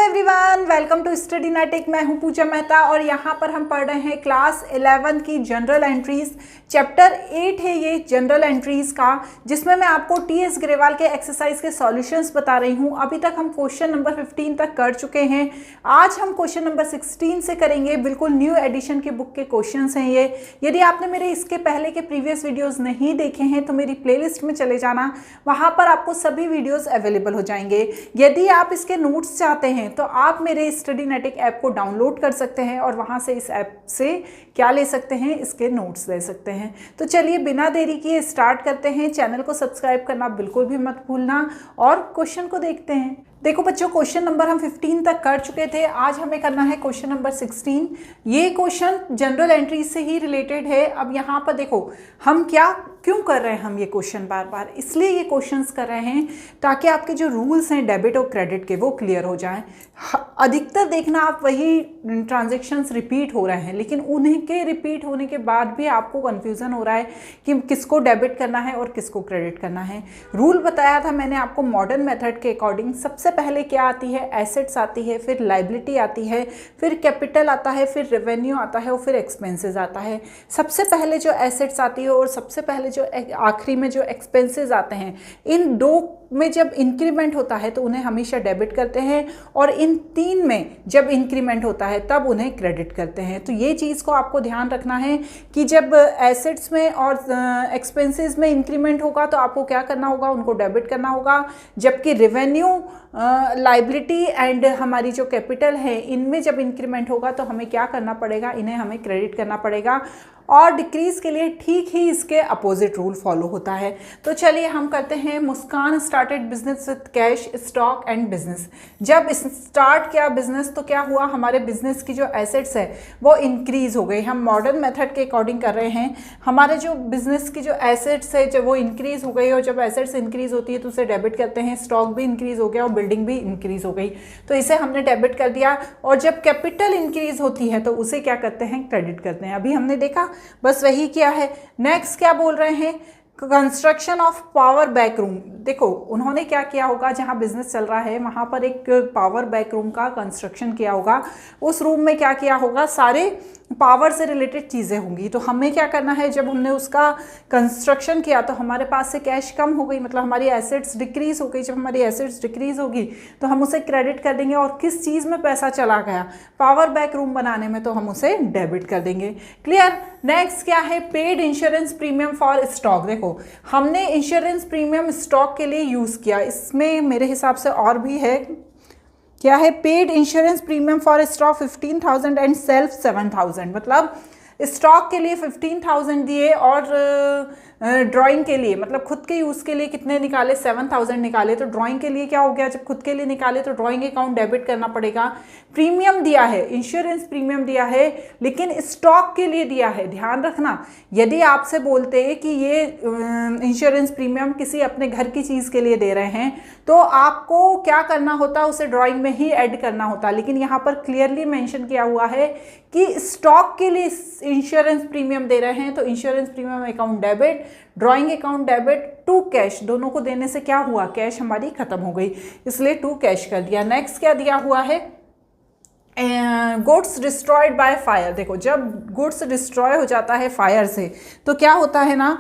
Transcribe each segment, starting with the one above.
Everyone, welcome to study नाटिक। मैं हूं पूजा मेहता और यहाँ पर हम पढ़ रहे हैं क्लास 11 की जनरल एंट्रीज। चैप्टर 8 है ये जनरल एंट्रीज का, जिसमें मैं आपको टीएस ग्रेवाल के एक्सरसाइज के सॉल्यूशंस बता रही हूँ। अभी तक हम क्वेश्चन नंबर 15 तक कर चुके हैं। आज हम क्वेश्चन नंबर 16 से करेंगे। बिल्कुल न्यू एडिशन की बुक के क्वेश्चन हैं ये। यदि आपने मेरे इसके पहले के प्रीवियस वीडियोज़ नहीं देखे हैं तो मेरी प्लेलिस्ट में चले जाना, वहाँ पर आपको सभी वीडियोज़ अवेलेबल हो जाएंगे। यदि आप इसके नोट्स चाहते हैं तो आप मेरे स्टडी नाटिक ऐप को डाउनलोड कर सकते हैं और वहां से इस ऐप से क्या ले सकते हैं, इसके नोट्स ले सकते हैं। तो चलिए बिना देरी किए स्टार्ट करते हैं। चैनल को सब्सक्राइब करना बिल्कुल भी मत भूलना और क्वेश्चन को देखते हैं। देखो बच्चों, क्वेश्चन नंबर हम 15 तक कर चुके थे। आज हमें करना है क्वेश्चन नंबर 16। ये क्वेश्चन जनरल एंट्री से ही रिलेटेड है। अब यहाँ पर देखो हम क्यों कर रहे हैं, हम ये क्वेश्चन बार बार इसलिए ये क्वेश्चंस कर रहे हैं ताकि आपके जो रूल्स हैं डेबिट और क्रेडिट के वो क्लियर हो जाएं। अधिकतर देखना आप वही ट्रांजेक्शन्स रिपीट हो रहे हैं, लेकिन उन्हीं के रिपीट होने के बाद भी आपको कन्फ्यूज़न हो रहा है कि किसको डेबिट करना है और किसको क्रेडिट करना है। रूल बताया था मैंने आपको मॉडर्न मेथड के अकॉर्डिंग। सबसे पहले क्या आती है, एसेट्स आती है, फिर लाइबिलिटी आती है, फिर कैपिटल आता है, फिर रेवेन्यू आता है और फिर एक्सपेंसेस आता है। सबसे पहले जो एसेट्स आती है और सबसे पहले जो आखिरी में जो एक्सपेंसेस आते हैं, इन दो में जब इंक्रीमेंट होता है तो उन्हें हमेशा डेबिट करते हैं और इन तीन में जब इंक्रीमेंट होता है तब उन्हें क्रेडिट करते हैं। तो ये चीज़ को आपको ध्यान रखना है कि जब एसेट्स में और एक्सपेंसेस में इंक्रीमेंट होगा तो आपको क्या करना होगा, उनको डेबिट करना होगा। जबकि रेवेन्यू, लाइबिलिटी एंड हमारी जो कैपिटल है, इनमें जब इंक्रीमेंट होगा तो हमें क्या करना पड़ेगा, इन्हें हमें क्रेडिट करना पड़ेगा। और डिक्रीज के लिए ठीक ही इसके अपोजिट रूल फॉलो होता है। तो चलिए हम करते हैं। Muskan started business with cash, stock and business. जब स्टार्ट किया बिजनेस तो क्या हुआ, हमारे बिजनेस की जो एसेट्स है वो इंक्रीज हो गई। हम मॉडर्न मेथड के अकॉर्डिंग कर रहे हैं। हमारे जो बिजनेस की जो एसेट्स है जब वो इंक्रीज हो गई, और जब एसेट्स इंक्रीज होती है तो उसे डेबिट करते हैं। स्टॉक भी इंक्रीज हो गया और बिल्डिंग भी इंक्रीज हो गई, तो इसे हमने डेबिट कर दिया। और जब कैपिटल इंक्रीज होती है तो उसे क्या करते हैं, क्रेडिट करते हैं। अभी हमने देखा, बस वही किया है। नेक्स्ट क्या बोल रहे हैं, construction of power back room. देखो उन्होंने क्या किया होगा, जहाँ बिजनेस चल रहा है वहाँ पर एक पावर बैक रूम का कंस्ट्रक्शन किया होगा। उस रूम में क्या किया होगा, सारे पावर से रिलेटेड चीज़ें होंगी। तो हमें क्या करना है, जब हमने उसका कंस्ट्रक्शन किया तो हमारे पास से कैश कम हो गई, मतलब हमारी एसेट्स डिक्रीज हो गई। जब हमारी एसेट्स डिक्रीज होगी तो हम उसे क्रेडिट कर देंगे। और किस चीज़ में पैसा चला गया, पावर बैक रूम बनाने में, तो हम उसे डेबिट कर देंगे। क्लियर। नेक्स्ट क्या है, paid insurance premium for stock. देखो हमने इंश्योरेंस प्रीमियम स्टॉक के लिए यूज़ किया। इसमें मेरे हिसाब से और भी है, क्या है, paid insurance premium for stock 15,000 and self 7,000। मतलब स्टॉक के लिए 15,000 दिए और ड्राइंग के लिए, मतलब खुद के यूज़ के लिए कितने निकाले, 7,000 निकाले। तो ड्राइंग के लिए क्या हो गया, जब खुद के लिए निकाले तो ड्राइंग अकाउंट डेबिट करना पड़ेगा। प्रीमियम दिया है, इंश्योरेंस प्रीमियम दिया है, लेकिन स्टॉक के लिए दिया है। ध्यान रखना, यदि आपसे बोलते कि ये इंश्योरेंस प्रीमियम किसी अपने घर की चीज़ के लिए दे रहे हैं तो आपको क्या करना होता, उसे ड्राइंग में ही ऐड करना होता। लेकिन यहाँ पर क्लियरली मेंशन किया हुआ है कि स्टॉक के लिए इंश्योरेंस प्रीमियम दे रहे हैं तो insurance premium account debit, drawing account debit, to cash. दोनों को देने से क्या हुआ, कैश हमारी खत्म हो गई, इसलिए टू कैश कर दिया। नेक्स्ट क्या दिया हुआ है, गुड्स डिस्ट्रॉयड बाय फायर। देखो जब गुड्स डिस्ट्रॉय हो जाता है फायर से तो क्या होता है ना,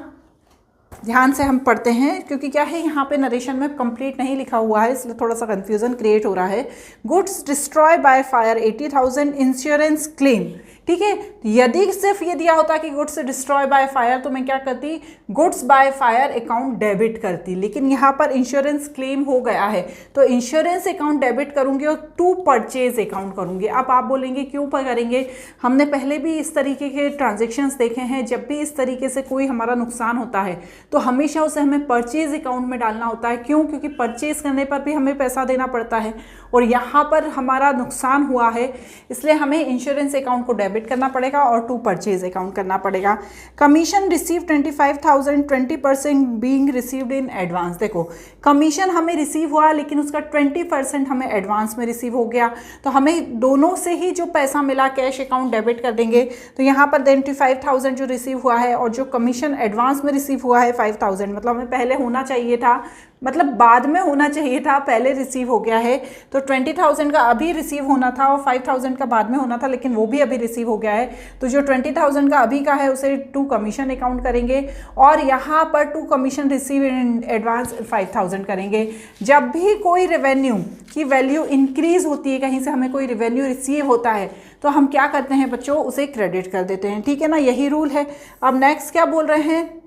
ध्यान से हम पढ़ते हैं क्योंकि क्या है, यहाँ पे नरेशन में कंप्लीट नहीं लिखा हुआ है इसलिए थोड़ा सा कंफ्यूजन क्रिएट हो रहा है। Goods destroy by fire 80,000 insurance claim. ठीक है, यदि सिर्फ ये दिया होता कि गुड्स डिस्ट्रॉय बाय फायर तो मैं क्या करती, goods by fire account debit करती। लेकिन यहाँ पर इंश्योरेंस क्लेम हो गया है तो इंश्योरेंस अकाउंट डेबिट करूंगी और टू परचेज अकाउंट करूंगी। अब आप बोलेंगे क्यों करेंगे, हमने पहले भी इस तरीके के ट्रांजेक्शन्स देखे हैं। जब भी इस तरीके से कोई हमारा नुकसान होता है तो हमेशा उसे हमें परचेज अकाउंट में डालना होता है। क्यों, क्योंकि परचेज करने पर भी हमें पैसा देना पड़ता है और यहाँ पर हमारा नुकसान हुआ है इसलिए हमें इंश्योरेंस अकाउंट को डेबिट करना पड़ेगा और टू परचेज अकाउंट करना पड़ेगा। Commission receive 25,000, 20% being received in advance. देखो कमीशन हमें रिसीव हुआ लेकिन उसका 20% हमें एडवांस में रिसीव हो गया, तो हमें दोनों से ही जो पैसा मिला कैश अकाउंट डेबिट कर देंगे। तो यहाँ पर 25,000 जो रिसीव हुआ है और जो कमीशन एडवांस में रिसीव हुआ है 5,000, मतलब हमें पहले होना चाहिए था मतलब बाद में होना चाहिए था, पहले रिसीव हो गया है। तो 20,000 का अभी रिसीव होना था और 5,000 का बाद में होना था, लेकिन वो भी अभी रिसीव हो गया है। तो जो 20,000 का अभी का है उसे टू कमीशन अकाउंट करेंगे और यहाँ पर to commission receive in advance 5,000 करेंगे। जब भी कोई रेवेन्यू की वैल्यू इंक्रीज होती है, कहीं से हमें कोई रेवेन्यू रिसीव होता है, तो हम क्या करते हैं बच्चों, उसे क्रेडिट कर देते हैं। ठीक है ना, यही रूल है। अब नेक्स्ट क्या बोल रहे हैं,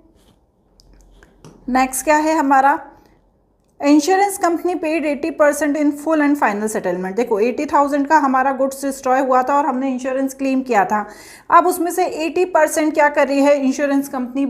नेक्स्ट क्या है हमारा, insurance company paid 80% in full and final settlement. देखो 80,000 का हमारा गुड्स डिस्ट्रॉय हुआ था और हमने इंश्योरेंस क्लेम किया था। अब उसमें से 80% क्या कर रही है, इंश्योरेंस कंपनी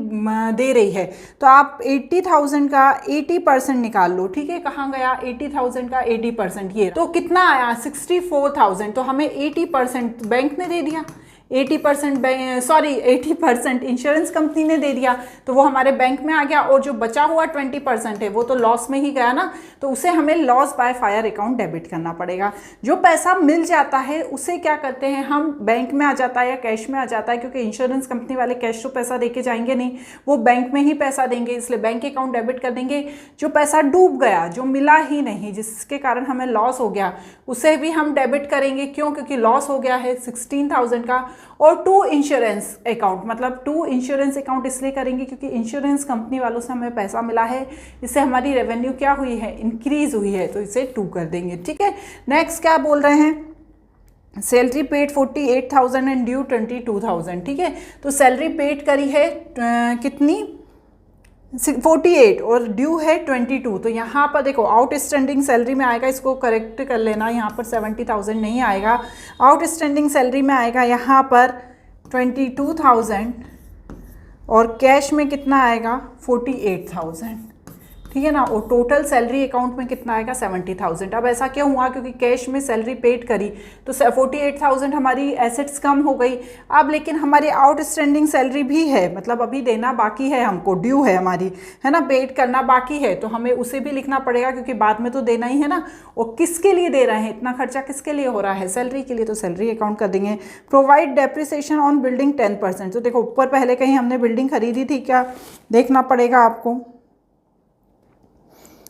दे रही है। तो आप 80,000 का 80% निकाल लो। ठीक है, कहाँ गया 80,000 का 80%, ये तो कितना आया 64,000। तो हमें 80% बैंक ने दे दिया, 80% इंश्योरेंस कंपनी ने दे दिया, तो वो हमारे बैंक में आ गया। और जो बचा हुआ 20% है वो तो लॉस में ही गया ना, तो उसे हमें loss by fire account debit करना पड़ेगा। जो पैसा मिल जाता है उसे क्या करते हैं हम, बैंक में आ जाता है या कैश में आ जाता है, क्योंकि इंश्योरेंस कंपनी वाले कैश तो पैसा दे के जाएंगे नहीं, वो बैंक में ही पैसा देंगे, इसलिए बैंक अकाउंट डेबिट कर देंगे। जो पैसा डूब गया, जो मिला ही नहीं, जिसके कारण हमें लॉस हो गया, उसे भी हम डेबिट करेंगे। क्यों, क्योंकि लॉस हो गया है 16,000 का। और टू इंश्योरेंस अकाउंट, मतलब टू इंश्योरेंस अकाउंट इसलिए करेंगे क्योंकि इंश्योरेंस कंपनी वालों से हमें पैसा मिला है, इससे हमारी रेवेन्यू क्या हुई है, इंक्रीज हुई है, तो इसे 2 कर देंगे। ठीक है, नेक्स्ट क्या बोल रहे हैं, सैलरी पेड 48,000 एंड ड्यू 22,000। ठीक है, तो सैलरी पेड करी है कितनी 48 और ड्यू है 22। तो यहाँ पर देखो आउटस्टैंडिंग सैलरी में आएगा, इसको करेक्ट कर लेना, यहाँ पर 70,000 नहीं आएगा, आउटस्टैंडिंग सैलरी में आएगा यहाँ पर 22,000 और कैश में कितना आएगा 48,000। ठीक है ना, और टोटल सैलरी अकाउंट में कितना आएगा 70,000। अब ऐसा क्यों हुआ, क्योंकि कैश में सैलरी पेड करी तो 48,000 हमारी एसेट्स कम हो गई। अब लेकिन हमारी आउटस्टैंडिंग सैलरी भी है, मतलब अभी देना बाकी है हमको, ड्यू है हमारी, है ना, पेड करना बाकी है, तो हमें उसे भी लिखना पड़ेगा क्योंकि बाद में तो देना ही है ना। और किसके लिए दे रहे हैं, इतना खर्चा किसके लिए हो रहा है, सैलरी के लिए, तो सैलरी अकाउंट कर देंगे। Provide depreciation on building 10%। तो देखो ऊपर पहले कहीं हमने बिल्डिंग खरीदी थी क्या, देखना पड़ेगा आपको।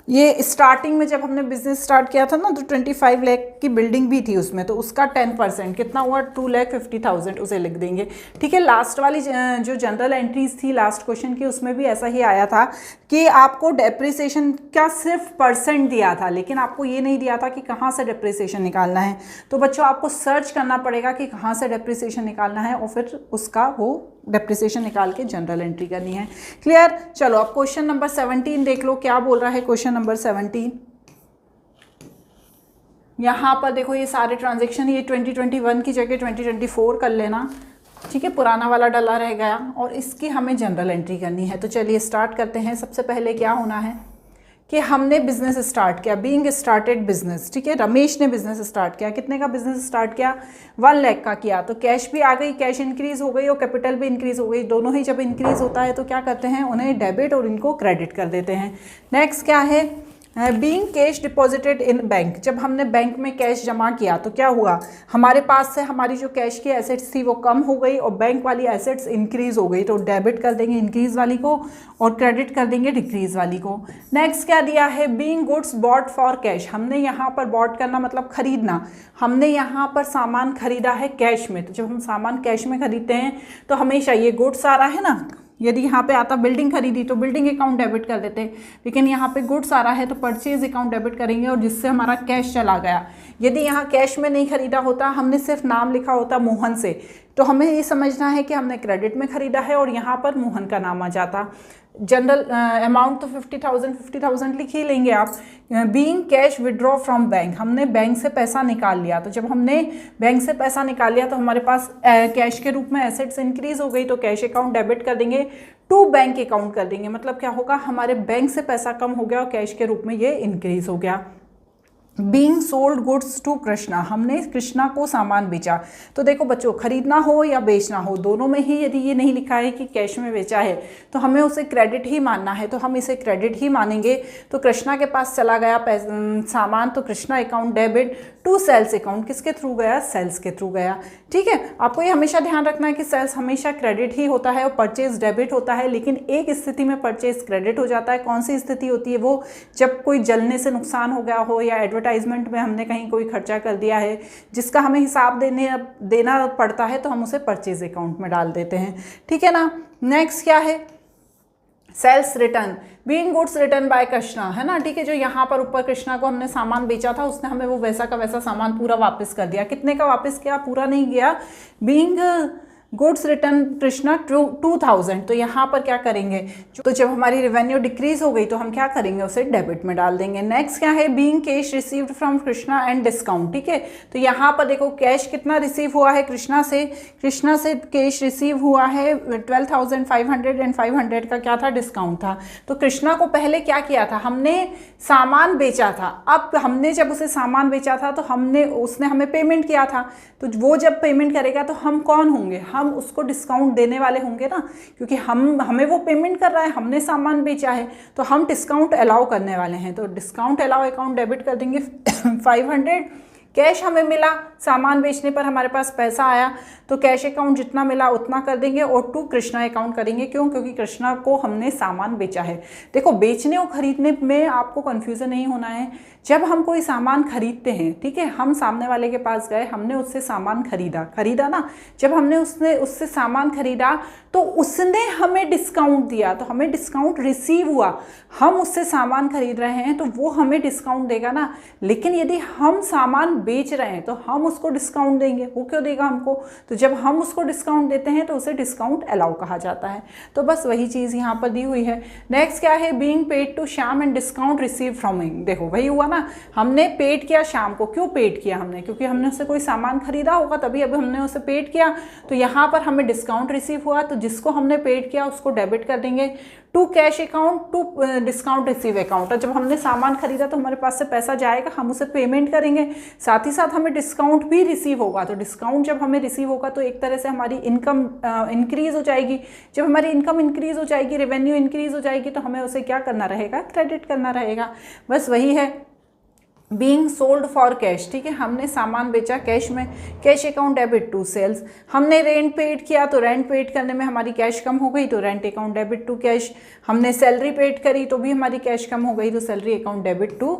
ये स्टार्टिंग में जब हमने बिजनेस स्टार्ट किया था ना, तो 25 लाख की बिल्डिंग भी थी उसमें, तो उसका 10% कितना हुआ 2,50,000 उसे लिख देंगे। ठीक है, लास्ट वाली जो जनरल एंट्रीज थी लास्ट क्वेश्चन की, उसमें भी ऐसा ही आया था कि आपको डेप्रिसिएशन का सिर्फ परसेंट दिया था, लेकिन आपको ये नहीं दिया था कि कहाँ से डेप्रिसिएशन निकालना है। तो बच्चों आपको सर्च करना पड़ेगा कि कहाँ से डेप्रिसिएशन निकालना है और फिर उसका वो डेप्रिसिएशन निकाल के जनरल एंट्री करनी है। क्लियर, चलो अब क्वेश्चन नंबर 17 देख लो, क्या बोल रहा है क्वेश्चन नंबर 17। यहाँ पर देखो ये सारे ट्रांजेक्शन, ये 2021 की जगह 2024 कर लेना। ठीक है, पुराना वाला डला रह गया और इसकी हमें जनरल एंट्री करनी है। तो चलिए स्टार्ट करते हैं। सबसे पहले क्या होना है कि हमने बिजनेस स्टार्ट किया, बीइंग स्टार्टेड बिजनेस। ठीक है, रमेश ने बिजनेस स्टार्ट किया, कितने का बिजनेस स्टार्ट किया 1 लाख का किया, तो कैश भी आ गई, कैश इंक्रीज हो गई और कैपिटल भी इंक्रीज हो गई। दोनों ही जब इंक्रीज होता है तो क्या करते हैं, उन्हें डेबिट और इनको क्रेडिट कर देते हैं। नेक्स्ट क्या है, being cash deposited in bank. जब हमने बैंक में कैश जमा किया तो क्या हुआ, हमारे पास से हमारी जो कैश की एसेट्स थी वो कम हो गई और बैंक वाली एसेट्स इंक्रीज हो गई, तो डेबिट कर देंगे इंक्रीज वाली को और क्रेडिट कर देंगे डिक्रीज वाली को। नेक्स्ट क्या दिया है, being goods bought for cash. हमने यहाँ पर बॉट करना मतलब खरीदना, हमने यहाँ पर सामान खरीदा है कैश में। तो जब हम सामान कैश में खरीदते हैं तो हमेशा ये गुड्स आ रहा है ना, यदि यहाँ पे आता बिल्डिंग खरीदी तो बिल्डिंग अकाउंट डेबिट कर देते, लेकिन यहाँ पे गुड्स आ रहा है तो परचेज अकाउंट डेबिट करेंगे और जिससे हमारा कैश चला गया। यदि यहाँ कैश में नहीं खरीदा होता, हमने सिर्फ नाम लिखा होता मोहन से, तो हमें ये समझना है कि हमने क्रेडिट में खरीदा है और यहाँ पर मोहन का नाम आ जाता। जनरल अमाउंट तो 50,000 लिख ही लेंगे आप। Being cash withdraw from bank, हमने बैंक से पैसा निकाल लिया, तो जब हमने बैंक से पैसा निकाल लिया तो हमारे पास कैश के रूप में एसेट्स इंक्रीज हो गई, तो कैश अकाउंट डेबिट कर देंगे, टू बैंक अकाउंट कर देंगे। मतलब क्या होगा, हमारे बैंक से पैसा कम हो गया और कैश के रूप में ये इंक्रीज हो गया। Being sold goods to Krishna, हमने कृष्णा को सामान बेचा। तो देखो बच्चों, खरीदना हो या बेचना हो, दोनों में ही यदि ये नहीं लिखा है कि कैश में बेचा है तो हमें उसे क्रेडिट ही मानना है, तो हम इसे क्रेडिट ही मानेंगे। तो कृष्णा के पास चला गया सामान, तो Krishna account debit to sales account, किसके थ्रू गया, सेल्स के थ्रू गया। ठीक है, आपको ये हमेशा ध्यान रखना है कि सेल्स हमेशा क्रेडिट ही होता है और परचेज डेबिट होता है, लेकिन एक स्थिति में परचेज क्रेडिट हो जाता है। कौन सी स्थिति होती है वो, जब कोई जलने से नुकसान हो गया हो या एडवर्टाइजमेंट में हमने कहीं कोई खर्चा कर दिया है जिसका हमें हिसाब देना पड़ता है, तो हम उसे परचेज अकाउंट में डाल देते हैं। ठीक है ना। नेक्स्ट क्या है, sales return, being goods return by Krishna, है ना। ठीक है, जो यहाँ पर ऊपर कृष्णा को हमने सामान बेचा था, उसने हमें वो वैसा का वैसा सामान पूरा वापस कर दिया। कितने का वापस किया, पूरा नहीं गया। बीइंग गुड्स रिटर्न कृष्णा 2000, तो यहाँ पर क्या करेंगे, तो जब हमारी रेवेन्यू डिक्रीज हो गई तो हम क्या करेंगे, उसे डेबिट में डाल देंगे। नेक्स्ट क्या है, being cash received from Krishna and discount. ठीक है, तो यहाँ पर देखो कैश कितना रिसीव हुआ है कृष्णा से कैश रिसीव हुआ है 12,500 एंड 500 का क्या था, डिस्काउंट था। तो कृष्णा को पहले क्या किया था, हमने सामान बेचा था। अब हमने जब उसे सामान बेचा था तो उसने हमें पेमेंट किया था, तो वो जब पेमेंट करेगा तो हम कौन होंगे, हम उसको डिस्काउंट देने वाले होंगे ना, क्योंकि हमें वो पेमेंट कर रहा है, हमने सामान बेचा है, तो हम डिस्काउंट अलाउ करने वाले हैं। तो डिस्काउंट अलाउ अकाउंट डेबिट कर देंगे 500। कैश हमें मिला, सामान बेचने पर हमारे पास पैसा आया, तो कैश अकाउंट जितना मिला उतना कर देंगे और टू कृष्णा अकाउंट करेंगे। क्यों, क्योंकि कृष्णा को हमने सामान बेचा है। देखो, बेचने और खरीदने में आपको कन्फ्यूज़न नहीं होना है। जब हम कोई सामान खरीदते हैं, ठीक है, हम सामने वाले के पास गए, हमने उससे सामान खरीदा ना, जब हमने उससे सामान खरीदा तो उसने हमें डिस्काउंट दिया, तो हमें डिस्काउंट रिसीव हुआ। हम उससे सामान खरीद रहे हैं तो वो हमें डिस्काउंट देगा ना, लेकिन यदि हम सामान बेच रहे हैं तो हम उसको डिस्काउंट देंगे। वो क्यों देगा हमको, तो जब हम उसको डिस्काउंट देते हैं तो उसे डिस्काउंट अलाउ कहा जाता है। तो बस वही चीज़ यहाँ पर दी हुई है। नेक्स्ट क्या है, being paid to Shyam and discount receive from him. देखो वही हुआ ना, हमने पेड किया श्याम को। क्यों पेड किया हमने, क्योंकि हमने उससे कोई सामान खरीदा होगा तभी अब हमने उसे पेड किया। तो यहाँ पर हमें डिस्काउंट रिसीव हुआ, तो जिसको हमने पेड किया उसको डेबिट कर देंगे to cash account to discount receive account. और जब हमने सामान खरीदा तो हमारे पास से पैसा जाएगा, हम उसे पेमेंट करेंगे, साथ ही साथ हमें डिस्काउंट भी रिसीव होगा। तो डिस्काउंट जब हमें रिसीव होगा तो एक तरह से हमारी इनकम इंक्रीज हो जाएगी। जब हमारी इनकम इंक्रीज हो जाएगी, रेवेन्यू इंक्रीज हो जाएगी, तो हमें उसे क्या करना रहेगा, क्रेडिट करना रहेगा। बस वही है। बीइंग सोल्ड फॉर कैश, ठीक है, हमने सामान बेचा कैश में, cash account debit to sales. हमने रेंट पेड किया तो रेंट पेड करने में हमारी कैश कम हो गई, तो rent account debit to cash. हमने सैलरी पेड करी तो भी हमारी कैश कम हो गई, तो सैलरी अकाउंट डेबिट टू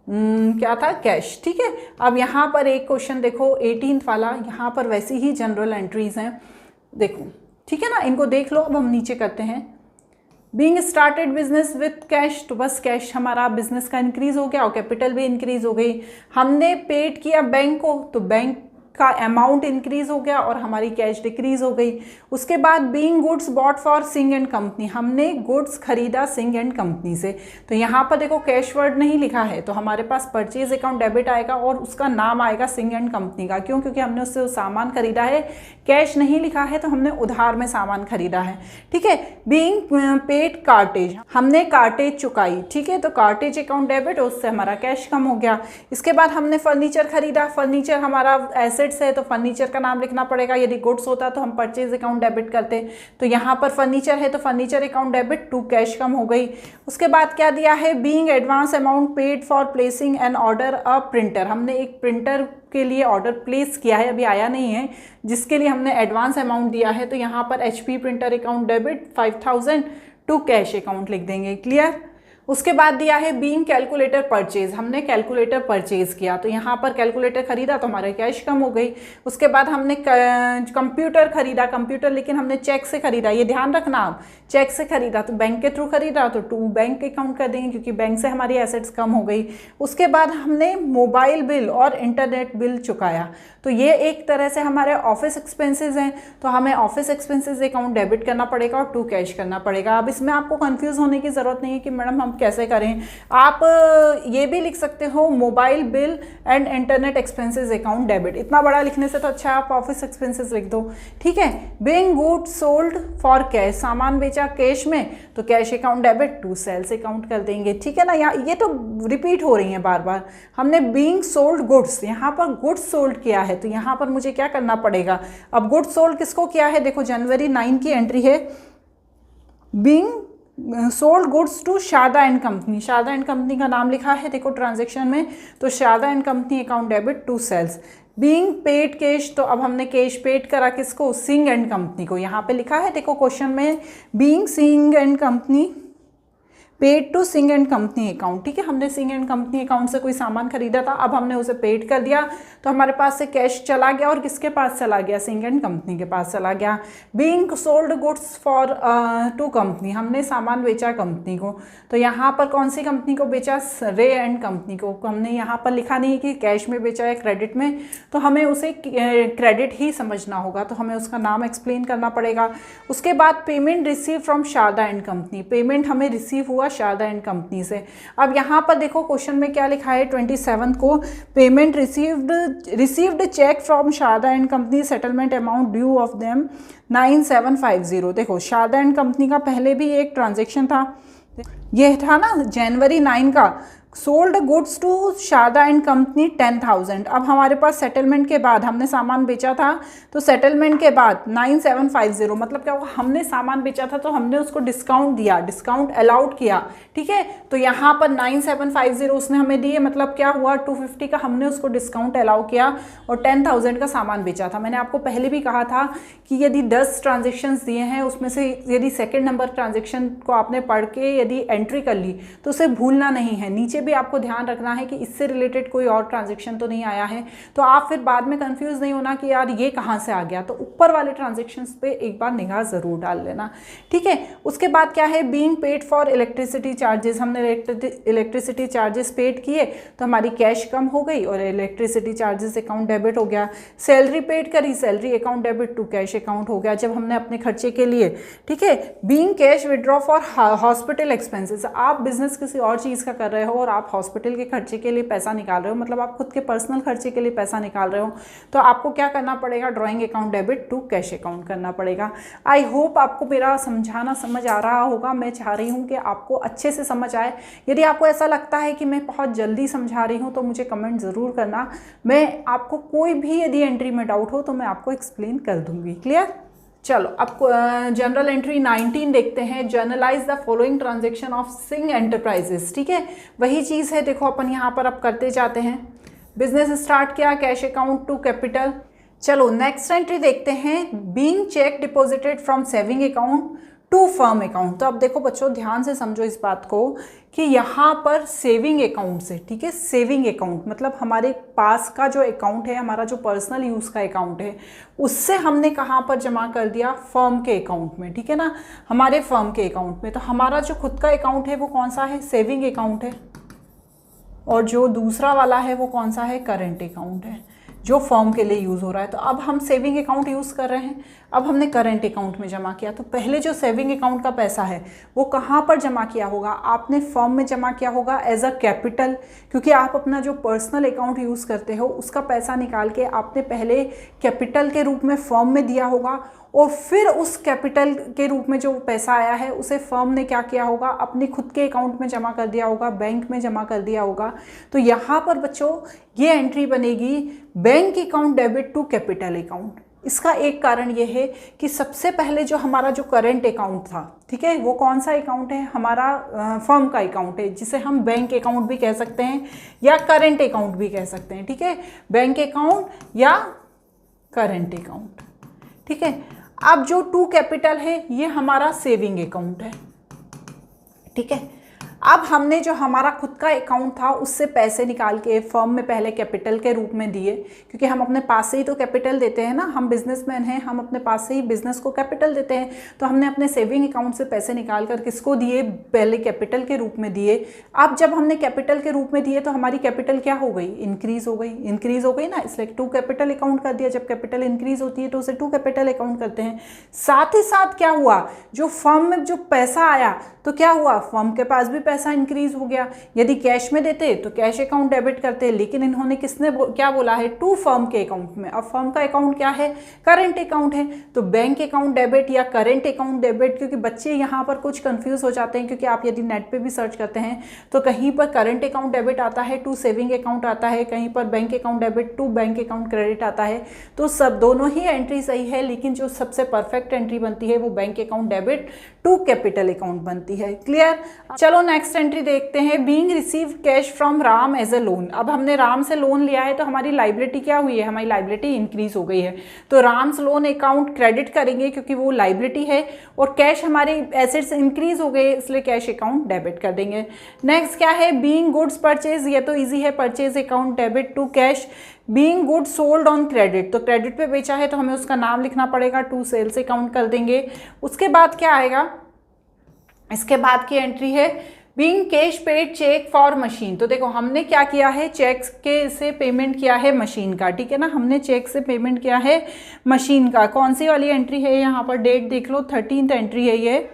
क्या था, कैश। ठीक है, अब यहाँ पर एक क्वेश्चन देखो 18th वाला, यहाँ पर वैसी ही जनरल एंट्रीज हैं, देखो ठीक है ना, इनको देख लो। अब हम नीचे करते हैं, being started business with cash, तो बस कैश हमारा बिजनेस का इंक्रीज हो गया और कैपिटल भी इंक्रीज हो गई। हमने पेड किया बैंक को, तो बैंक का अमाउंट इंक्रीज हो गया और हमारी कैश डिक्रीज हो गई। उसके बाद being goods bought for Singh and company, हमने गुड्स खरीदा सिंह एंड कंपनी से, तो यहाँ पर देखो कैश वर्ड नहीं लिखा है, तो हमारे पास परचेज अकाउंट डेबिट आएगा और उसका नाम आएगा सिंह एंड कंपनी का। क्यों, क्योंकि हमने उससे सामान खरीदा है, कैश नहीं लिखा है, तो हमने उधार में सामान खरीदा है। ठीक है, बीइंग पेड कार्टेज, हमने कार्टेज चुकाई, ठीक है, तो कार्टेज अकाउंट डेबिट, उससे हमारा कैश कम हो गया। इसके बाद हमने फर्नीचर खरीदा, फर्नीचर हमारा एसेट है तो फर्नीचर का नाम लिखना पड़ेगा। यदि गुड्स होता तो हम परचेज अकाउंट डेबिट करते, तो यहाँ पर फर्नीचर है तो furniture account debit to cash कम हो गई। उसके बाद क्या दिया है, being advance amount paid for placing an order a printer, हमने एक प्रिंटर के लिए ऑर्डर प्लेस किया है, अभी आया नहीं है, जिसके लिए हमने एडवांस अमाउंट दिया है, तो यहाँ पर HP printer account debit 5000 to cash account लिख देंगे। क्लियर। उसके बाद दिया है बीइंग कैलकुलेटर परचेज, हमने कैलकुलेटर परचेज किया, तो यहाँ पर कैलकुलेटर खरीदा तो हमारे कैश कम हो गई। उसके बाद हमने कंप्यूटर खरीदा, कंप्यूटर लेकिन हमने चेक से खरीदा, ये ध्यान रखना आप, चेक से खरीदा तो बैंक के थ्रू खरीदा तो टू बैंक अकाउंट कर देंगे, क्योंकि बैंक से हमारी एसेट्स कम हो गई। उसके बाद हमने मोबाइल बिल और इंटरनेट बिल चुकाया, तो ये एक तरह से हमारे ऑफिस एक्सपेंसेस हैं, तो हमें ऑफिस एक्सपेंसेस अकाउंट डेबिट करना पड़ेगा और टू कैश करना पड़ेगा। अब इसमें आपको कंफ्यूज होने की ज़रूरत नहीं है कि मैडम हम कैसे करें, आप ये भी लिख सकते हो mobile bill and internet expenses account debit, इतना बड़ा लिखने से तो अच्छा आप ऑफिस एक्सपेंसेस लिख दो। ठीक है, being goods sold for cash, सामान बेचा कैश में, तो cash account debit to sales account कर देंगे। ठीक है ना, ये तो रिपीट हो रही है बार बार। हमने बीइंग सोल्ड गुड्स, यहाँ पर गुड्स सोल्ड किया है, तो यहाँ पर मुझे क्या करना पड़ेगा, अब गुड्स सोल्ड किसको किया है, देखो जनवरी 9 की एंट्री है, being sold goods to Sharda and company, Sharda and company का नाम लिखा है देखो ट्रांजेक्शन में, तो Sharda and company account debit to sales. Being paid cash, तो अब हमने कैश पेड करा किसको, सिंह एंड कंपनी को। यहाँ पे लिखा है देखो क्वेश्चन में, being Singh and company paid to Singh and company account, ठीक है। हमने सिंह एंड कंपनी अकाउंट से कोई सामान खरीदा था, अब हमने उसे पेड कर दिया, तो हमारे पास से कैश चला गया और किसके पास चला गया, सिंह एंड कंपनी के पास चला गया। Being sold goods for to company, हमने सामान बेचा कंपनी को, तो यहाँ पर कौन सी कंपनी को बेचा, रे एंड कंपनी को। हमने यहाँ पर लिखा नहीं कि कैश में बेचा है क्रेडिट में, तो हमें उसे क्रेडिट ही समझना होगा, तो हमें उसका नाम एक्सप्लेन करना पड़ेगा। उसके बाद payment receive from Sharda and company, payment हमें रिसीव हुआ शारदा एंड कंपनी से। अब यहाँ पर देखो क्वेश्चन में क्या लिखा है 27 को, payment received cheque from Sharda and company, settlement amount due of them 9750। देखो शारदा एंड कंपनी का पहले भी एक ट्रांजेक्शन था, ये था ना जनवरी 9 का, sold goods to Sharda and company 10,000। अब हमारे पास सेटलमेंट के बाद हमने सामान बेचा था, तो सेटलमेंट के बाद 9750 मतलब क्या हुआ, हमने सामान बेचा था तो हमने उसको डिस्काउंट दिया, डिस्काउंट अलाउड किया, ठीक है। तो यहाँ पर 9750 उसने हमें दिए, मतलब क्या हुआ 250 का हमने उसको डिस्काउंट अलाउ किया और 10,000 का सामान बेचा था। मैंने आपको पहले भी कहा था कि यदि 10 ट्रांजेक्शन्स दिए हैं उसमें से यदि सेकेंड नंबर ट्रांजेक्शन को आपने पढ़ के यदि एंट्री कर ली तो उसे भूलना नहीं है, नीचे भी आपको ध्यान रखना है कि इससे रिलेटेड कोई और ट्रांजैक्शन तो नहीं आया है, तो आप फिर बाद में कंफ्यूज नहीं होना कि यार ये कहाँ से आ गया। तो ऊपर वाले ट्रांजैक्शंस पे एक बार निगाह जरूर डाल लेना, ठीक है। उसके बाद क्या है, being paid for electricity charges, हमने इलेक्ट्रिसिटी चार्जेस पेड किए तो हमारी कैश कम हो गई और इलेक्ट्रिसिटी चार्जेस अकाउंट डेबिट हो गया। सैलरी पेड करी, salary account debit to cash account हो गया जब हमने अपने खर्चे के लिए, ठीक है। Being cash withdraw for hospital expenses, आप बिजनेस किसी और चीज़ का कर रहे हो और आप हॉस्पिटल के खर्चे के लिए पैसा निकाल रहे हो, मतलब आप खुद के पर्सनल खर्चे के लिए पैसा निकाल रहे हो, तो आपको क्या करना पड़ेगा, drawing account debit to cash account करना पड़ेगा। आई होप आपको मेरा समझाना समझ आ रहा होगा। मैं चाह रही हूँ कि आपको अच्छे से समझ आए। यदि आपको ऐसा लगता है कि मैं बहुत जल्दी समझा रही हूँ तो मुझे कमेंट ज़रूर करना, मैं आपको कोई भी यदि एंट्री में डाउट हो तो मैं आपको एक्सप्लेन कर दूँगी। क्लियर? चलो अब जनरल एंट्री 19 देखते हैं, generalized the following transaction of Singh enterprises, ठीक है। वही चीज़ है, देखो अपन यहाँ पर अब करते जाते हैं। बिजनेस स्टार्ट किया, कैश अकाउंट टू कैपिटल। चलो नेक्स्ट एंट्री देखते हैं, being cheque deposited from saving account to firm account. तो अब देखो बच्चों ध्यान से समझो इस बात को कि यहाँ पर सेविंग अकाउंट से, ठीक है, सेविंग अकाउंट मतलब हमारे पास का जो अकाउंट है, हमारा जो पर्सनल यूज़ का अकाउंट है, उससे हमने कहाँ पर जमा कर दिया, फर्म के अकाउंट में, ठीक है ना, हमारे फर्म के अकाउंट में। तो हमारा जो खुद का अकाउंट है वो कौन सा है, सेविंग अकाउंट है, और जो दूसरा वाला है वो कौन सा है, करेंट अकाउंट है, जो फर्म के लिए यूज़ हो रहा है। तो अब हम सेविंग अकाउंट यूज़ कर रहे हैं, अब हमने करेंट अकाउंट में जमा किया। तो पहले जो सेविंग अकाउंट का पैसा है वो कहाँ पर जमा किया होगा, आपने फर्म में जमा किया होगा एज अ कैपिटल, क्योंकि आप अपना जो पर्सनल अकाउंट यूज़ करते हो उसका पैसा निकाल के आपने पहले कैपिटल के रूप में फर्म में दिया होगा, और फिर उस कैपिटल के रूप में जो पैसा आया है उसे फर्म ने क्या किया होगा, अपने खुद के अकाउंट में जमा कर दिया होगा, बैंक में जमा कर दिया होगा। तो यहाँ पर बच्चों ये एंट्री बनेगी bank account debit to capital account. इसका एक कारण ये है कि सबसे पहले जो हमारा जो करेंट अकाउंट था, ठीक है, वो कौन सा अकाउंट है, हमारा फर्म का अकाउंट है, जिसे हम बैंक अकाउंट भी कह सकते हैं या करेंट अकाउंट भी कह सकते हैं, ठीक है, बैंक अकाउंट या करेंट अकाउंट, ठीक है। अब जो टू कैपिटल है ये हमारा सेविंग अकाउंट है, ठीक है। अब हमने जो हमारा खुद का अकाउंट था उससे पैसे निकाल के फर्म में पहले कैपिटल के रूप में दिए, क्योंकि हम अपने पास से ही तो कैपिटल देते हैं ना, हम बिजनेसमैन हैं, हम अपने पास से ही बिजनेस को कैपिटल देते हैं। तो हमने अपने सेविंग अकाउंट से पैसे निकाल कर किसको दिए, पहले कैपिटल के रूप में दिए। अब जब हमने कैपिटल के रूप में दिए तो हमारी कैपिटल क्या हो गई, इंक्रीज हो गई, इंक्रीज हो गई ना, इसलिए टू कैपिटल अकाउंट कर दिया। जब कैपिटल इंक्रीज होती है तो उसे टू कैपिटल अकाउंट करते हैं। साथ ही साथ क्या हुआ, जो फर्म में जो पैसा आया तो क्या हुआ, फर्म के पास भी पैसा इंक्रीज हो गया। यदि कैश में देते तो कैश अकाउंट डेबिट करते, लेकिन इन्होंने किसने क्या बोला है, टू फर्म के अकाउंट में। अब फर्म का अकाउंट क्या है, करंट अकाउंट है, तो बैंक अकाउंट डेबिट या करंट अकाउंट डेबिट, क्योंकि बच्चे यहाँ पर कुछ कंफ्यूज हो जाते हैं, क्योंकि आप यदि नेट पे भी सर्च करते हैं तो कहीं पर करंट अकाउंट डेबिट आता है, टू सेविंग अकाउंट आता है, कहीं पर bank account debit to bank account credit आता है। तो सब दोनों ही एंट्री सही है, लेकिन जो सबसे परफेक्ट एंट्री बनती है वो bank account debit to capital account बनती है। क्लियर। चलो नेक्स्ट एंट्री देखते हैं, being receive cash from Ram as a loan. अब हमने राम से लोन लिया है तो हमारी लाइबिलिटी क्या हुई है, हमारी लाइबिलिटी इंक्रीज हो गई है, तो राम्स लोन अकाउंट क्रेडिट करेंगे क्योंकि वो लाइबिलिटी है, और कैश हमारी एसेट्स इंक्रीज हो गए इसलिए कैश अकाउंट डेबिट कर देंगे। नेक्स्ट क्या है, बीइंग गुड्स परचेज, ये तो इजी है, purchase account debit to cash. Being good sold on credit, तो क्रेडिट पे बेचा है तो हमें उसका नाम लिखना पड़ेगा, टू सेल्स अकाउंट कर देंगे। उसके बाद क्या आएगा, इसके बाद की एंट्री है being cash paid cheque for machine. तो देखो हमने क्या किया है, चेक के से पेमेंट किया है मशीन का, ठीक है ना, हमने चेक से पेमेंट किया है मशीन का। कौन सी वाली एंट्री है, यहाँ पर डेट देख लो, 13th एंट्री है ये,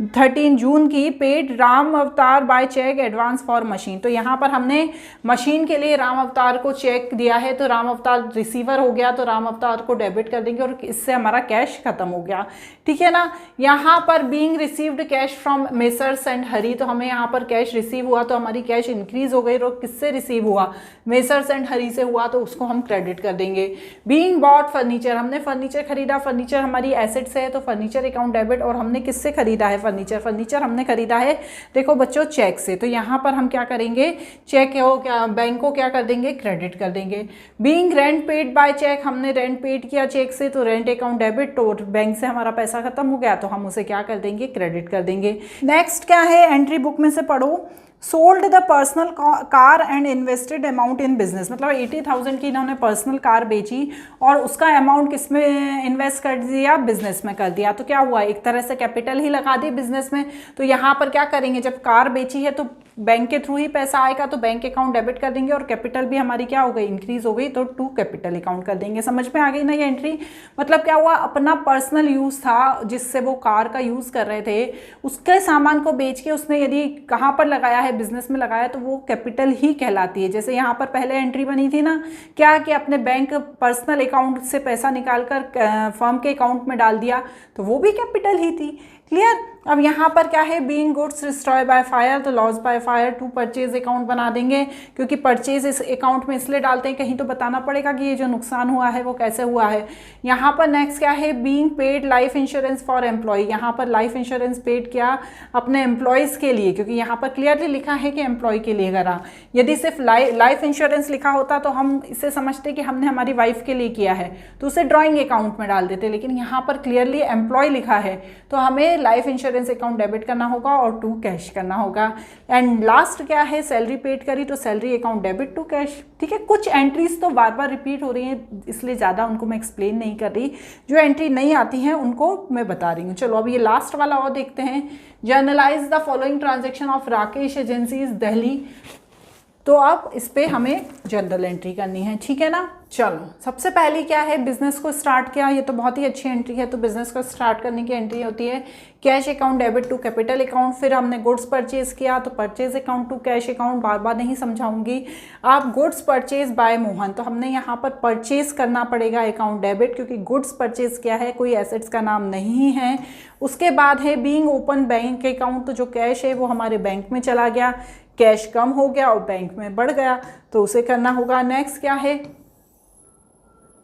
13 जून की, paid Ram Avatar by cheque advance for machine. तो यहाँ पर हमने मशीन के लिए राम अवतार को चेक दिया है, तो राम अवतार रिसीवर हो गया, तो राम अवतार को डेबिट कर देंगे और इससे हमारा कैश खत्म हो गया, ठीक है ना। यहाँ पर being received cash from messrs and Hari, तो हमें यहाँ पर कैश रिसीव हुआ तो हमारी कैश इंक्रीज हो गई, और किससे रिसीव हुआ, मेसर्स एंड हरी से हुआ, तो उसको हम क्रेडिट कर देंगे। बीइंग बॉट फर्नीचर, हमने फर्नीचर खरीदा, फर्नीचर हमारी एसेट्स है तो फर्नीचर अकाउंट डेबिट, और हमने किससे खरीदा है फर्नीचर, फर्नीचर हमने खरीदा है देखो बच्चों चेक से, तो यहाँ पर हम क्या करेंगे, चेक हो क्या, बैंक को क्या कर देंगे, क्रेडिट कर देंगे। Being rent paid by cheque, हमने रेंट पेड किया चेक से तो रेंट अकाउंट डेबिट, तो बैंक से हमारा पैसा खत्म हो गया तो हम उसे क्या कर देंगे, क्रेडिट कर देंगे। नेक्स्ट क्या है, एंट्री बुक में से पढ़ो, sold the personal car and invested amount in business, मतलब 80,000 की इन्होंने पर्सनल कार बेची और उसका अमाउंट किस में इन्वेस्ट कर दिया, बिजनेस में कर दिया। तो क्या हुआ, एक तरह से कैपिटल ही लगा दी बिजनेस में। तो यहाँ पर क्या करेंगे, जब कार बेची है तो बैंक के थ्रू ही पैसा आएगा, तो बैंक अकाउंट डेबिट कर देंगे, और कैपिटल भी हमारी क्या हो गई, इंक्रीज हो गई, तो टू कैपिटल अकाउंट कर देंगे। समझ में आ गई ना ये एंट्री, मतलब क्या हुआ, अपना पर्सनल यूज था जिससे वो कार का यूज कर रहे थे, उसके सामान को बेच के उसने यदि कहाँ पर लगाया है, बिजनेस में लगाया, तो वो कैपिटल ही कहलाती है। जैसे यहाँ पर पहले एंट्री बनी थी ना, क्या कि अपने बैंक पर्सनल अकाउंट से पैसा निकालकर फर्म के अकाउंट में डाल दिया, तो वो भी कैपिटल ही थी। क्लियर। अब यहाँ पर क्या है, being goods destroy by fire, तो loss by fire to purchase account बना देंगे, क्योंकि परचेज इस अकाउंट में इसलिए डालते हैं, कहीं तो बताना पड़ेगा कि ये जो नुकसान हुआ है वो कैसे हुआ है। यहाँ पर नेक्स्ट क्या है, being paid life insurance for employ, यहाँ पर लाइफ इंश्योरेंस पेड किया अपने एम्प्लॉयज़ के लिए, क्योंकि यहाँ पर क्लियरली लिखा है कि एम्प्लॉय के लिए करा। यदि सिर्फ लाइफ इंश्योरेंस लिखा होता तो हम इसे समझते कि हमने हमारी वाइफ के लिए किया है तो उसे ड्रॉइंग अकाउंट में डाल देते, लेकिन यहाँ पर क्लियरली एम्प्लॉय लिखा है तो हमें लाइफ इंश्योरेंस अकाउंट डेबिट करना होगा और टू कैश करना होगा। एंड लास्ट क्या है, सैलरी पेड करी तो salary account debit to cash. ठीक है, कुछ एंट्रीज तो बार बार रिपीट हो रही हैं इसलिए ज़्यादा उनको मैं एक्सप्लेन नहीं कर रही, जो एंट्री नहीं आती हैं उनको मैं बता रही हूँ। चलो अब ये लास्ट वाला और देखते हैं, generalized the following transaction of Rakesh agencies Delhi. तो अब इस पे हमें जनरल एंट्री करनी है, ठीक है ना। चलो सबसे पहली क्या है, बिजनेस को स्टार्ट किया, ये तो बहुत ही अच्छी एंट्री है। तो बिजनेस को स्टार्ट करने की एंट्री होती है cash account debit to capital account. फिर हमने गुड्स परचेज किया तो purchase account to cash account, बार बार नहीं समझाऊंगी। आप गुड्स परचेज बाय मोहन, तो हमने यहाँ पर परचेज करना पड़ेगा अकाउंट डेबिट, क्योंकि गुड्स परचेज किया है, कोई एसेट्स का नाम नहीं है। उसके बाद है बीइंग ओपन बैंक अकाउंट, तो जो कैश है वो हमारे बैंक में चला गया, कैश कम हो गया और बैंक में बढ़ गया तो उसे करना होगा। नेक्स्ट क्या है,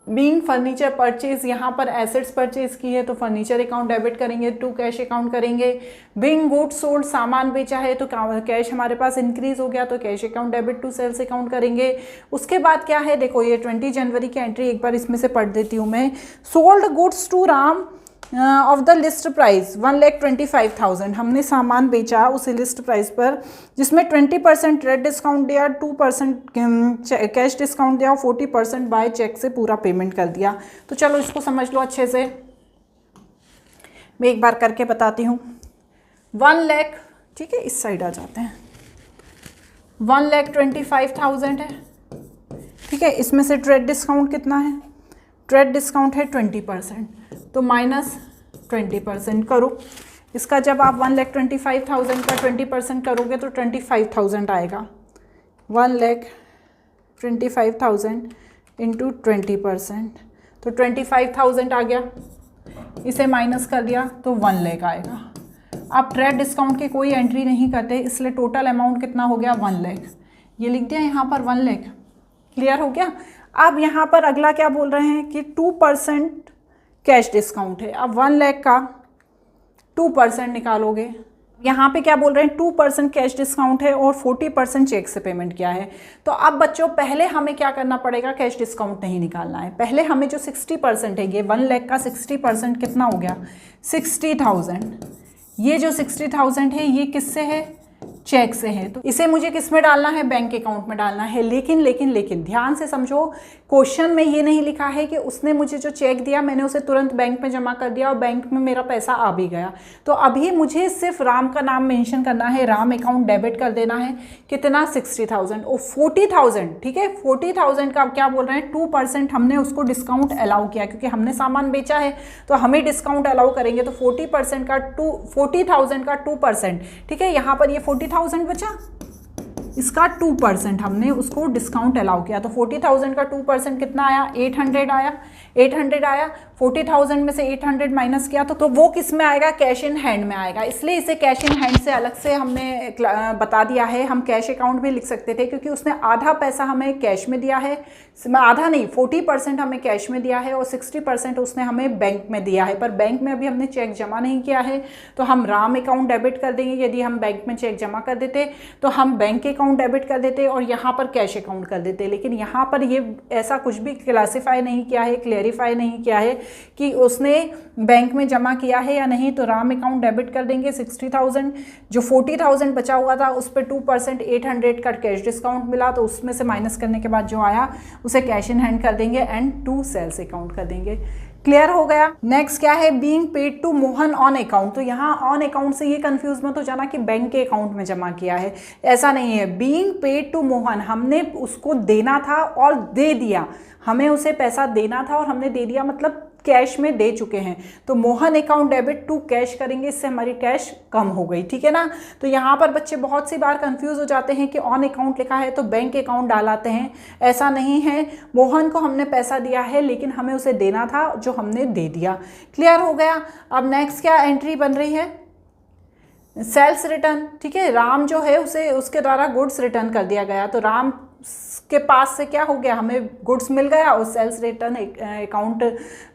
बीइंग फर्नीचर परचेज, यहाँ पर एसेट्स परचेज की है तो फर्नीचर अकाउंट डेबिट करेंगे, टू कैश अकाउंट करेंगे। बीइंग गुड्स सोल्ड, सामान बेचा है तो कैश हमारे पास इंक्रीज हो गया तो cash account debit to sales account करेंगे। उसके बाद क्या है, देखो ये 20 जनवरी की एंट्री एक बार इसमें से पढ़ देती हूँ मैं। Sold goods to Ram of the list price 1,25,000, हमने सामान बेचा उसी लिस्ट प्राइस पर जिसमें 20% रेट डिस्काउंट दिया, 2% कैश डिस्काउंट दिया और 40% बाय चेक से पूरा पेमेंट कर दिया। तो चलो इसको समझ लो अच्छे से, मैं एक बार करके बताती हूँ। 1 लाख, ठीक है इस साइड आ जाते हैं, 1,25,000 है, ठीक है। इसमें से ट्रेड डिस्काउंट कितना है, ट्रेड डिस्काउंट है 20%, तो -20% करो। इसका जब आप 1,25,000 का 20% करोगे तो 25,000 आएगा। 1,25,000 इंटू 20%, तो 25,000 आ गया। इसे माइनस कर दिया तो 1 लाख आएगा। आप ट्रेड डिस्काउंट की कोई एंट्री नहीं करते, इसलिए टोटल अमाउंट कितना हो गया 1 लाख। ये लिख दिया यहाँ पर 1 लाख। क्लियर हो गया। अब यहाँ पर अगला क्या बोल रहे हैं कि 2% कैश डिस्काउंट है। अब 1 लाख का 2% निकालोगे। यहाँ पे क्या बोल रहे हैं 2% कैश डिस्काउंट है और 40% चेक से पेमेंट किया है। तो अब बच्चों पहले हमें क्या करना पड़ेगा, कैश डिस्काउंट नहीं निकालना है। पहले हमें जो 60% है, ये 1 लाख का 60% कितना हो गया 60,000। ये जो 60,000 है ये किससे है, चेक से है। तो इसे मुझे किस में डालना है, बैंक अकाउंट में डालना है। लेकिन ध्यान से समझो, क्वेश्चन में ये नहीं लिखा है कि उसने मुझे जो चेक दिया मैंने उसे तुरंत बैंक में जमा कर दिया और बैंक में मेरा पैसा आ भी गया। तो अभी मुझे सिर्फ राम का नाम मेंशन करना है, राम अकाउंट डेबिट कर देना है। कितना 60,000 और 40,000, ठीक है। 40,000 का क्या बोल रहे हैं 2% हमने उसको डिस्काउंट अलाउ किया, क्योंकि हमने सामान बेचा है तो हमें डिस्काउंट अलाउ करेंगे। तो 40,000 का 2%, ठीक है। यहाँ पर ये 40,000 बचा, इसका 2% हमने उसको डिस्काउंट अलाउ किया। तो 40,000 का 2% कितना आया 800 आया। 800 आया, 40,000 में से 800 माइनस किया तो वो किस में आएगा, कैश इन हैंड में आएगा। इसलिए इसे कैश इन हैंड से अलग से हमने बता दिया है। हम कैश अकाउंट भी लिख सकते थे, क्योंकि उसने आधा पैसा हमें कैश में दिया है, आधा नहीं 40% हमें कैश में दिया है और 60% उसने हमें बैंक में दिया है। पर बैंक में अभी हमने चेक जमा नहीं किया है, तो हम राम अकाउंट डेबिट कर देंगे। यदि हम बैंक में चेक जमा कर देते तो हम बैंक अकाउंट डेबिट कर देते और यहाँ पर कैश अकाउंट कर देते। लेकिन यहाँ पर ये ऐसा कुछ भी क्लासीफाई नहीं किया है, क्लेरिफाई नहीं किया है कि उसने बैंक में जमा किया है या नहीं। तो राम अकाउंट डेबिट कर देंगे 60,000। जो 40,000 बचा हुआ था उस पर 2% 800 का कैश डिस्काउंट मिला, तो उसमें से माइनस करने के बाद जो आया उसे कैश इन हैंड कर देंगे एंड टू सेल्स अकाउंट कर देंगे। क्लियर हो गया। नेक्स्ट क्या है, being paid to Mohan on account. तो यहाँ ऑन अकाउंट से ये कंफ्यूज मत हो जाना कि बैंक के अकाउंट में जमा किया है, ऐसा नहीं है। बीइंग पेड टू मोहन, हमने उसको देना था और दे दिया। हमें उसे पैसा देना था और हमने दे दिया, मतलब कैश में दे चुके हैं। तो Mohan account debit to cash करेंगे, इससे हमारी कैश कम हो गई, ठीक है ना। तो यहाँ पर बच्चे बहुत सी बार कंफ्यूज हो जाते हैं कि ऑन अकाउंट लिखा है तो बैंक अकाउंट डालाते हैं, ऐसा नहीं है। मोहन को हमने पैसा दिया है लेकिन हमें उसे देना था, जो हमने दे दिया। क्लियर हो गया। अब नेक्स्ट क्या एंट्री बन रही है, सेल्स रिटर्न, ठीक है। राम जो है उसे उसके द्वारा गुड्स रिटर्न कर दिया गया, तो राम के पास से क्या हो गया, हमें गुड्स मिल गया और सेल्स रिटर्न अकाउंट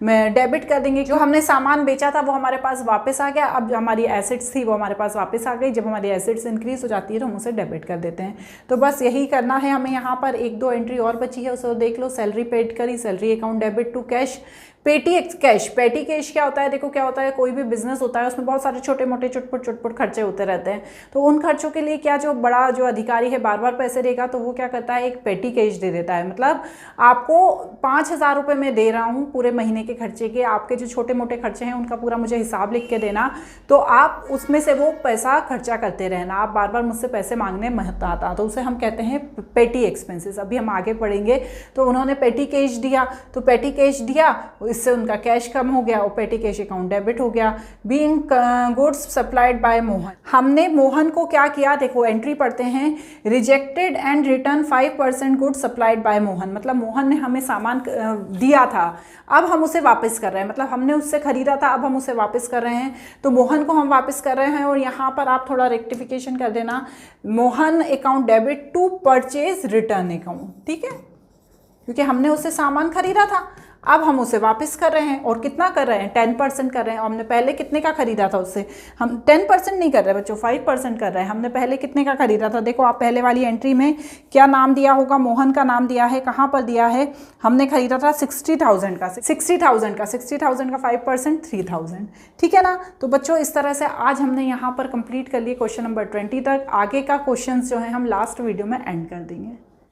में डेबिट कर देंगे। जो हमने सामान बेचा था वो हमारे पास वापस आ गया। अब जो हमारी एसेट्स थी वो हमारे पास वापस आ गई। जब हमारी एसेट्स इंक्रीज हो जाती है तो हम उसे डेबिट कर देते हैं। तो बस यही करना है हमें। यहाँ पर 1-2 एंट्री और बची है, उसे देख लो। सैलरी पेड करी, salary account debit to cash. Petty cash, petty cash क्या होता है, देखो क्या होता है, कोई भी बिजनेस होता है उसमें बहुत सारे छोटे मोटे चुटपुट खर्चे होते रहते हैं। तो उन खर्चों के लिए क्या, जो बड़ा जो अधिकारी है बार बार पैसे देगा तो वो क्या करता है, एक पेटी कैश दे देता है। मतलब आपको 5,000 रुपये में दे रहा हूँ पूरे महीने के खर्चे के, आपके जो छोटे मोटे खर्चे हैं उनका पूरा मुझे हिसाब लिख के देना, तो आप उसमें से वो पैसा खर्चा करते रहना, आप बार बार मुझसे पैसे मांगने मत आता। तो उसे हम कहते हैं पेटी एक्सपेंसेस। अभी हम आगे पढ़ेंगे। तो उन्होंने पेटी कैश दिया, तो पेटी कैश दिया, इससे उनका कैश कम हो गया और पेटी कैश अकाउंट डेबिट हो गया। Being goods supplied by Mohan, हमने मोहन को क्या किया, देखो एंट्री पढ़ते हैं, rejected and return 5% goods supplied by Mohan. मतलब मोहन ने हमें सामान दिया था, अब हम उसे वापस कर रहे हैं। मतलब हमने उससे खरीदा था, अब हम उसे वापस कर रहे हैं, तो मोहन को हम वापस कर रहे हैं। और यहाँ पर आप थोड़ा रेक्टिफिकेशन कर देना, Mohan account debit to purchase return account, ठीक है, क्योंकि हमने उससे सामान खरीदा था, अब हम उसे वापस कर रहे हैं। और कितना कर रहे हैं, 10% कर रहे हैं। हमने पहले कितने का खरीदा था उससे, हम 10% नहीं कर रहे बच्चों, 5% कर रहे हैं। हमने पहले कितने का खरीदा था, देखो आप पहले वाली एंट्री में क्या नाम दिया होगा, मोहन का नाम दिया है। कहाँ पर दिया है, हमने खरीदा था 60,000 का, 60,000 का 5% 3,000, ठीक है ना। तो बच्चों इस तरह से आज हमने यहाँ पर कंप्लीट कर लिए क्वेश्चन नंबर 20 तक। आगे का क्वेश्चन जो है हम लास्ट वीडियो में एंड कर देंगे।